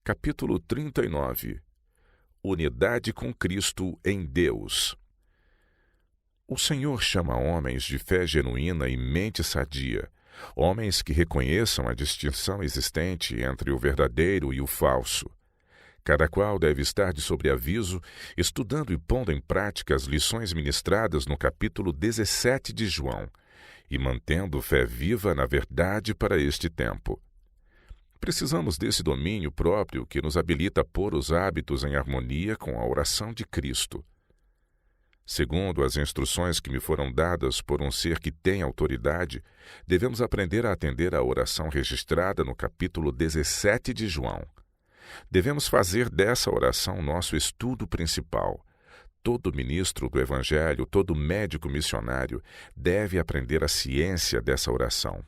Capítulo 39. Unidade com Cristo em Deus. O Senhor chama homens de fé genuína e mente sadia, homens que reconheçam a distinção existente entre o verdadeiro e o falso. Cada qual deve estar de sobreaviso, estudando e pondo em prática as lições ministradas no capítulo 17 de João, e mantendo fé viva na verdade para este tempo. Precisamos desse domínio próprio que nos habilita a pôr os hábitos em harmonia com a oração de Cristo. Segundo as instruções que me foram dadas por um ser que tem autoridade, devemos aprender a atender à oração registrada no capítulo 17 de João. Devemos fazer dessa oração nosso estudo principal. Todo ministro do Evangelho, todo médico missionário deve aprender a ciência dessa oração.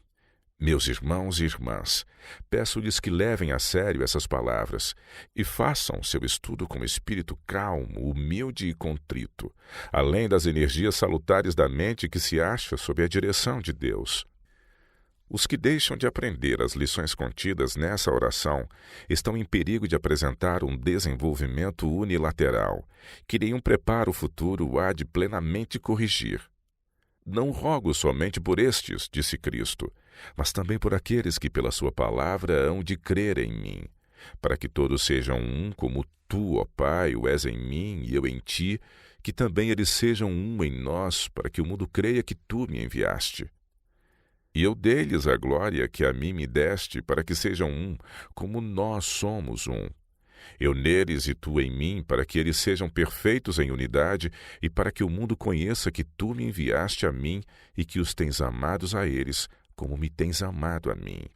Meus irmãos e irmãs, peço-lhes que levem a sério essas palavras e façam seu estudo com espírito calmo, humilde e contrito, além das energias salutares da mente que se acha sob a direção de Deus. Os que deixam de aprender as lições contidas nessa oração estão em perigo de apresentar um desenvolvimento unilateral, que nenhum preparo futuro há de plenamente corrigir. Não rogo somente por estes, disse Cristo, mas também por aqueles que pela sua palavra hão de crer em mim, para que todos sejam um como tu, ó Pai, o és em mim e eu em ti, que também eles sejam um em nós, para que o mundo creia que tu me enviaste. E eu dei-lhes a glória que a mim me deste, para que sejam um, como nós somos um. Eu neles e tu em mim, para que eles sejam perfeitos em unidade e para que o mundo conheça que tu me enviaste a mim e que os tens amados a eles, como me tens amado a mim.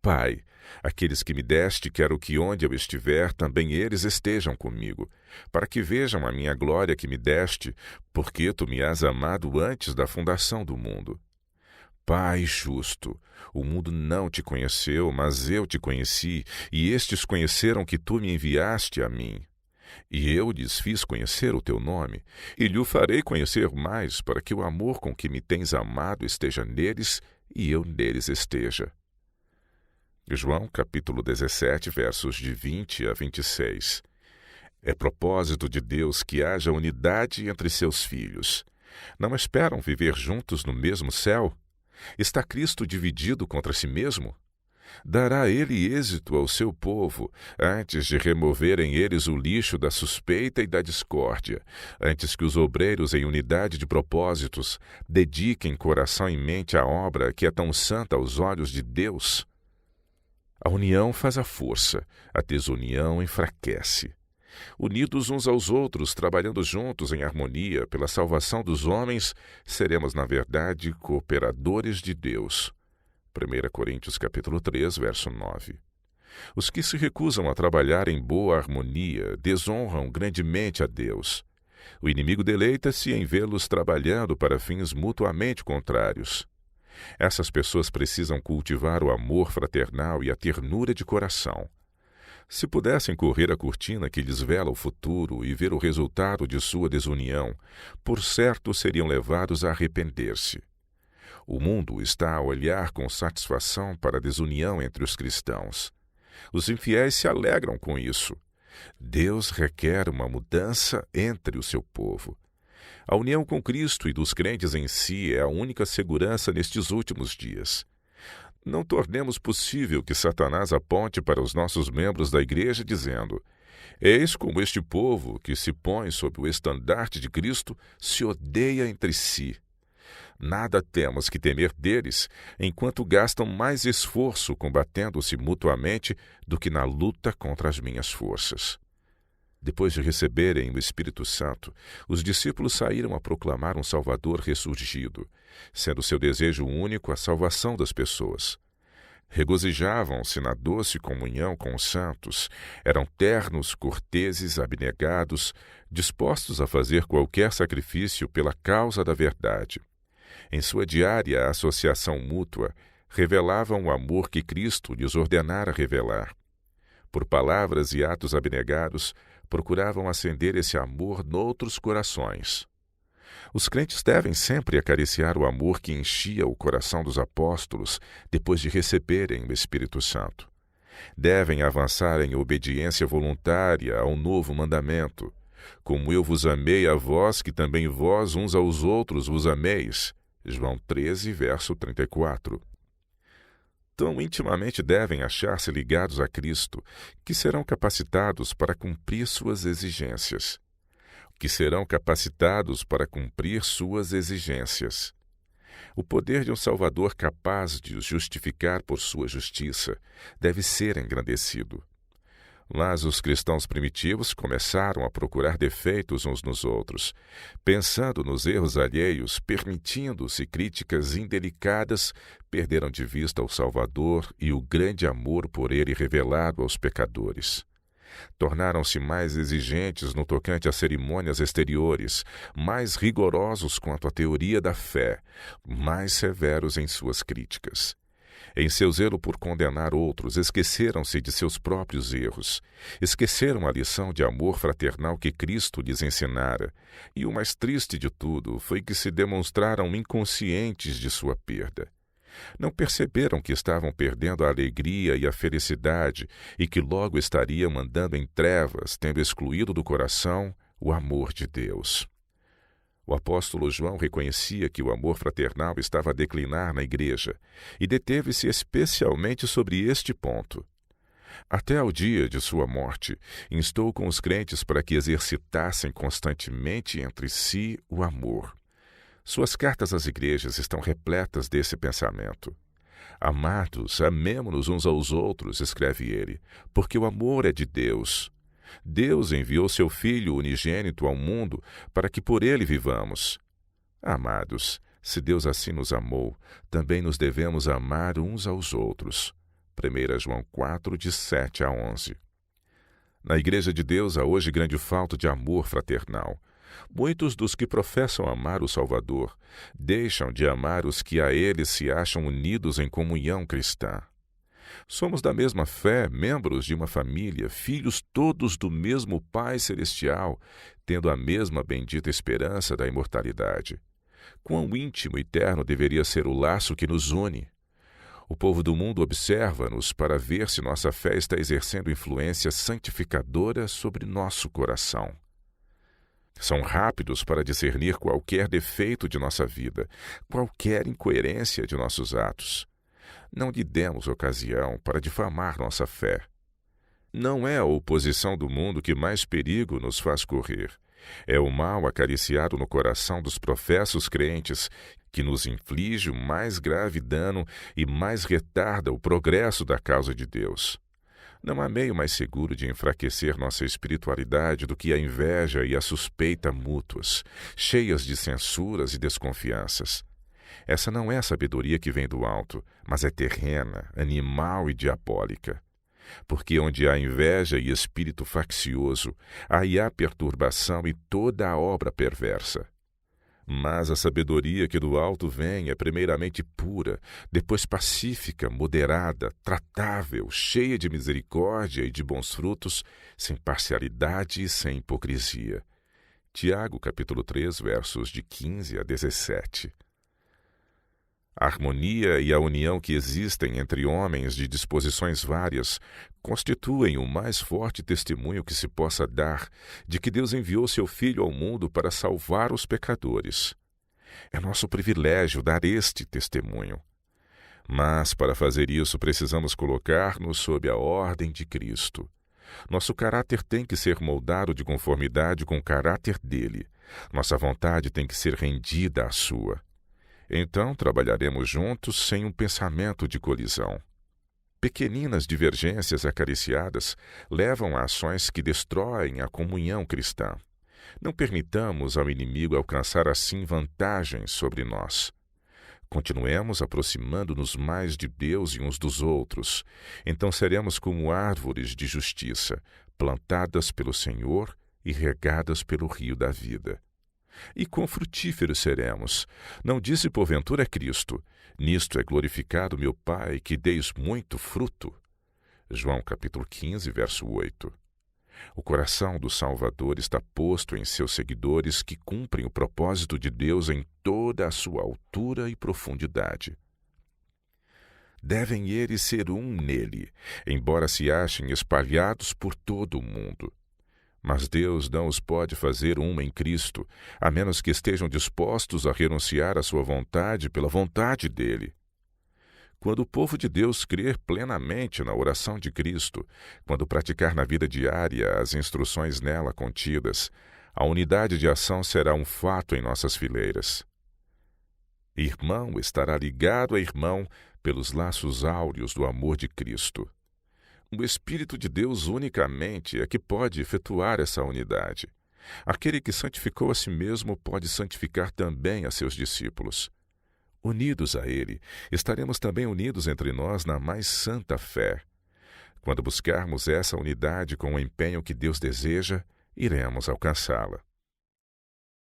Pai, aqueles que me deste, quero que onde eu estiver, também eles estejam comigo, para que vejam a minha glória que me deste, porque tu me has amado antes da fundação do mundo. Pai justo, o mundo não te conheceu, mas eu te conheci, e estes conheceram que tu me enviaste a mim. E eu lhes fiz conhecer o teu nome, e lhe o farei conhecer mais, para que o amor com que me tens amado esteja neles, e eu neles esteja. João, capítulo 17, versos de 20 a 26. É propósito de Deus que haja unidade entre seus filhos. Não esperam viver juntos no mesmo céu? Está Cristo dividido contra si mesmo? Dará ele êxito ao seu povo, antes de removerem eles o lixo da suspeita e da discórdia, antes que os obreiros em unidade de propósitos dediquem coração e mente à obra que é tão santa aos olhos de Deus? A união faz a força, a desunião enfraquece. Unidos uns aos outros, trabalhando juntos em harmonia pela salvação dos homens, seremos, na verdade, cooperadores de Deus. 1 Coríntios capítulo 3, verso 9. Os que se recusam a trabalhar em boa harmonia desonram grandemente a Deus. O inimigo deleita-se em vê-los trabalhando para fins mutuamente contrários. Essas pessoas precisam cultivar o amor fraternal e a ternura de coração. Se pudessem correr a cortina que lhes vela o futuro e ver o resultado de sua desunião, por certo seriam levados a arrepender-se. O mundo está a olhar com satisfação para a desunião entre os cristãos. Os infiéis se alegram com isso. Deus requer uma mudança entre o seu povo. A união com Cristo e dos crentes em si é a única segurança nestes últimos dias. Não tornemos possível que Satanás aponte para os nossos membros da igreja dizendo: eis como este povo, que se põe sob o estandarte de Cristo, se odeia entre si. Nada temos que temer deles, enquanto gastam mais esforço combatendo-se mutuamente do que na luta contra as minhas forças. Depois de receberem o Espírito Santo, os discípulos saíram a proclamar um Salvador ressurgido, sendo seu desejo único a salvação das pessoas. Regozijavam-se na doce comunhão com os santos, eram ternos, corteses, abnegados, dispostos a fazer qualquer sacrifício pela causa da verdade. Em sua diária associação mútua, revelavam o amor que Cristo lhes ordenara revelar. Por palavras e atos abnegados, procuravam acender esse amor noutros corações. Os crentes devem sempre acariciar o amor que enchia o coração dos apóstolos depois de receberem o Espírito Santo. Devem avançar em obediência voluntária ao novo mandamento. Como eu vos amei a vós, que também vós uns aos outros vos ameis. João 13, verso 34. Tão intimamente devem achar-se ligados a Cristo, que serão capacitados para cumprir suas exigências. O poder de um Salvador capaz de os justificar por sua justiça deve ser engrandecido. Mas os cristãos primitivos começaram a procurar defeitos uns nos outros, pensando nos erros alheios, permitindo-se críticas indelicadas, perderam de vista o Salvador e o grande amor por ele revelado aos pecadores. Tornaram-se mais exigentes no tocante a cerimônias exteriores, mais rigorosos quanto à teoria da fé, mais severos em suas críticas. Em seu zelo por condenar outros, esqueceram-se de seus próprios erros. Esqueceram a lição de amor fraternal que Cristo lhes ensinara. E o mais triste de tudo foi que se demonstraram inconscientes de sua perda. Não perceberam que estavam perdendo a alegria e a felicidade e que logo estariam andando em trevas, tendo excluído do coração o amor de Deus. O apóstolo João reconhecia que o amor fraternal estava a declinar na igreja e deteve-se especialmente sobre este ponto. Até ao dia de sua morte, instou com os crentes para que exercitassem constantemente entre si o amor. Suas cartas às igrejas estão repletas desse pensamento. Amados, amemo-nos uns aos outros, escreve ele, porque o amor é de Deus. Deus enviou seu Filho unigênito ao mundo para que por ele vivamos. Amados, se Deus assim nos amou, também nos devemos amar uns aos outros. 1 João 4, de 7 a 11. Na Igreja de Deus há hoje grande falta de amor fraternal. Muitos dos que professam amar o Salvador deixam de amar os que a ele se acham unidos em comunhão cristã. Somos da mesma fé, membros de uma família, filhos todos do mesmo Pai Celestial, tendo a mesma bendita esperança da imortalidade. Quão íntimo e terno deveria ser o laço que nos une! O povo do mundo observa-nos para ver se nossa fé está exercendo influência santificadora sobre nosso coração. São rápidos para discernir qualquer defeito de nossa vida, qualquer incoerência de nossos atos. Não lhe demos ocasião para difamar nossa fé. Não é a oposição do mundo que mais perigo nos faz correr. É o mal acariciado no coração dos professos crentes que nos inflige o mais grave dano e mais retarda o progresso da causa de Deus. Não há meio mais seguro de enfraquecer nossa espiritualidade do que a inveja e a suspeita mútuas, cheias de censuras e desconfianças. Essa não é a sabedoria que vem do alto, mas é terrena, animal e diabólica. Porque onde há inveja e espírito faccioso, aí há perturbação e toda a obra perversa. Mas a sabedoria que do alto vem é primeiramente pura, depois pacífica, moderada, tratável, cheia de misericórdia e de bons frutos, sem parcialidade e sem hipocrisia. Tiago, capítulo 3, versos de 15 a 17. A harmonia e a união que existem entre homens de disposições várias constituem o mais forte testemunho que se possa dar de que Deus enviou seu Filho ao mundo para salvar os pecadores. É nosso privilégio dar este testemunho. Mas, para fazer isso, precisamos colocar-nos sob a ordem de Cristo. Nosso caráter tem que ser moldado de conformidade com o caráter dele. Nossa vontade tem que ser rendida à sua. Então trabalharemos juntos sem um pensamento de colisão. Pequeninas divergências acariciadas levam a ações que destroem a comunhão cristã. Não permitamos ao inimigo alcançar assim vantagens sobre nós. Continuemos aproximando-nos mais de Deus e uns dos outros. Então seremos como árvores de justiça, plantadas pelo Senhor e regadas pelo rio da vida. E quão frutíferos seremos! Não disse porventura Cristo: nisto é glorificado meu Pai, que deis muito fruto? João capítulo 15, verso 8. O coração do Salvador está posto em seus seguidores que cumprem o propósito de Deus em toda a sua altura e profundidade. devem eles ser um nele, embora se achem espalhados por todo o mundo. Mas Deus não os pode fazer um em Cristo, a menos que estejam dispostos a renunciar à sua vontade pela vontade dele. Quando o povo de Deus crer plenamente na oração de Cristo, quando praticar na vida diária as instruções nela contidas, a unidade de ação será um fato em nossas fileiras. Irmão estará ligado a irmão pelos laços áureos do amor de Cristo. O Espírito de Deus unicamente é que pode efetuar essa unidade. Aquele que santificou a si mesmo pode santificar também a seus discípulos. Unidos a Ele, estaremos também unidos entre nós na mais santa fé. Quando buscarmos essa unidade com o empenho que Deus deseja, iremos alcançá-la.